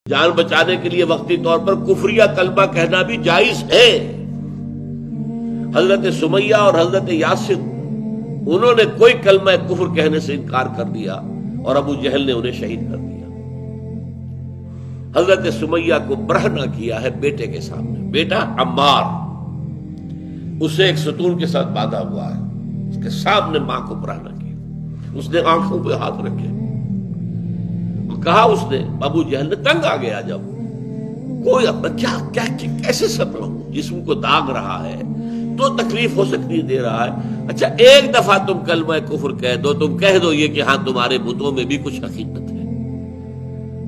جان بچانے کے لیے وقتی طور پر کفریہ کلمہ کہنا بھی جائز ہے۔ حضرت سمیہ اور حضرت یاسر انہوں نے کوئی کلمہ کفر کہنے سے انکار کر دیا اور ابو جہل نے انہیں شہید کر دیا۔ حضرت سمیہ کو برہنہ کیا ہے بیٹے کے سامنے، بیٹا عمار اسے ایک ستون کے ساتھ باندھا ہوا ہے، اس کے سامنے ماں کو برہنہ کیا، اس نے آنکھوں پہ ہاتھ رکھے، کہا اس نے، ابو جہل نے تنگ آ گیا، جب کوئی اپنا کیا کیسے صبر ہوں، جسم کو داغ رہا ہے تو تکلیف ہو سکتی دے رہا ہے، اچھا ایک دفعہ تم کلمہ کفر کہہ دو، تم کہہ دو یہ کہ ہاں تمہارے بتوں میں بھی کچھ حقیقت ہے۔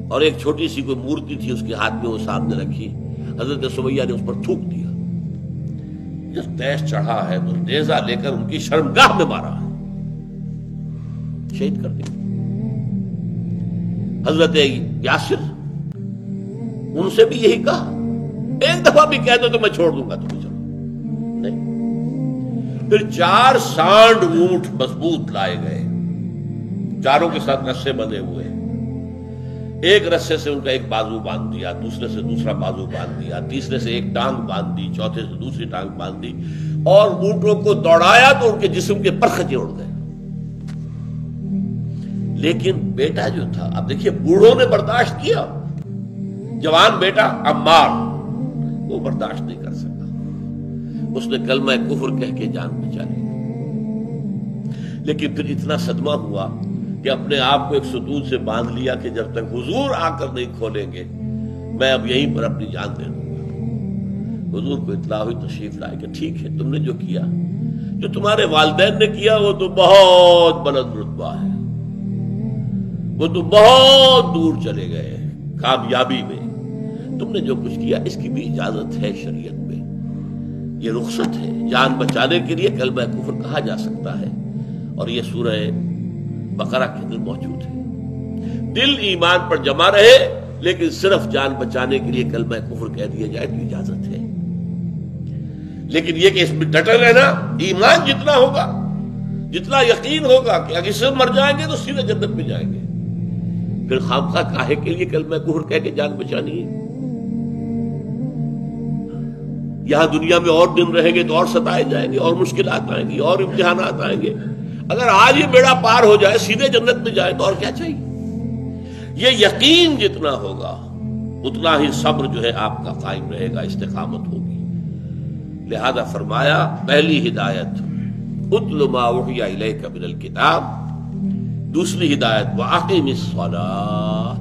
اور ایک چھوٹی سی کوئی مورتی تھی اس کے ہاتھ میں وہ سامنے رکھی، حضرت سمیہ نے اس پر تھوک دیا، جب تیش چڑھا ہے تو نیزہ لے کر ان کی شرمگاہ میں مارا ہے، شہید کر دیا۔ حضرت یاسر ان سے بھی یہی کہا، ایک دفعہ بھی کہہ دو تو میں چھوڑ دوں گا تمہیں، چلو نہیں۔ پھر 4 سانڈ اونٹ مضبوط لائے گئے، چاروں کے ساتھ رسے بندھے ہوئے، ایک رسے سے ان کا ایک بازو باندھ دیا، دوسرے سے دوسرا بازو باندھ دیا، تیسرے سے ایک ٹانگ باندھ دی، چوتھے سے دوسری ٹانگ باندھ دی، اور اونٹوں کو دوڑایا تو ان کے جسم کے پرخچے اڑ گئے۔ لیکن بیٹا جو تھا، اب دیکھیے بوڑھوں نے برداشت کیا، جوان بیٹا عمار وہ برداشت نہیں کر سکا، اس نے کلمہ کفر کہہ کے جان بچا لی۔ لیکن پھر اتنا صدمہ ہوا کہ اپنے آپ کو ایک ستون سے باندھ لیا کہ جب تک حضور آ کر نہیں کھولیں گے میں اب یہیں پر اپنی جان دے دوں گا۔ حضور کو اطلاع ہوئی، تشریف لائے کہ ٹھیک ہے، تم نے جو کیا، جو تمہارے والدین نے کیا وہ تو بہت بلند رتبہ ہے، وہ تو بہت دور چلے گئے کامیابی میں، تم نے جو کچھ کیا اس کی بھی اجازت ہے شریعت میں، یہ رخصت ہے، جان بچانے کے لیے کلمہ کفر کہا جا سکتا ہے، اور یہ سورہ بقرہ کے اندر موجود ہے۔ دل ایمان پر جمع رہے لیکن صرف جان بچانے کے لیے کلمہ کفر کہہ دیا جائے تو اجازت ہے، لیکن یہ کہ اس میں ڈٹے رہنا، ایمان جتنا ہوگا، جتنا یقین ہوگا کہ اگر اس سے مر جائیں گے تو سیدھے جنت میں جائیں گے، پھر خامخواہ کاہے کے لیے کلمہ کفر کہہ کے جان بچانی ہے؟ یہاں دنیا میں اور دن رہیں گے تو اور ستائے جائیں گے، اور مشکلات آئیں گی، اور امتحانات آئیں گے، اگر آج یہ بیڑا پار ہو جائے سیدھے جنت میں جائے تو اور کیا چاہیے؟ یہ یقین جتنا ہوگا اتنا ہی صبر جو ہے آپ کا قائم رہے گا، استقامت ہوگی۔ لہذا فرمایا پہلی ہدایت اتل ما اوحی الیک من الکتاب، دوسری ہدایت وَأَقِمِ الصَّلَاةَ،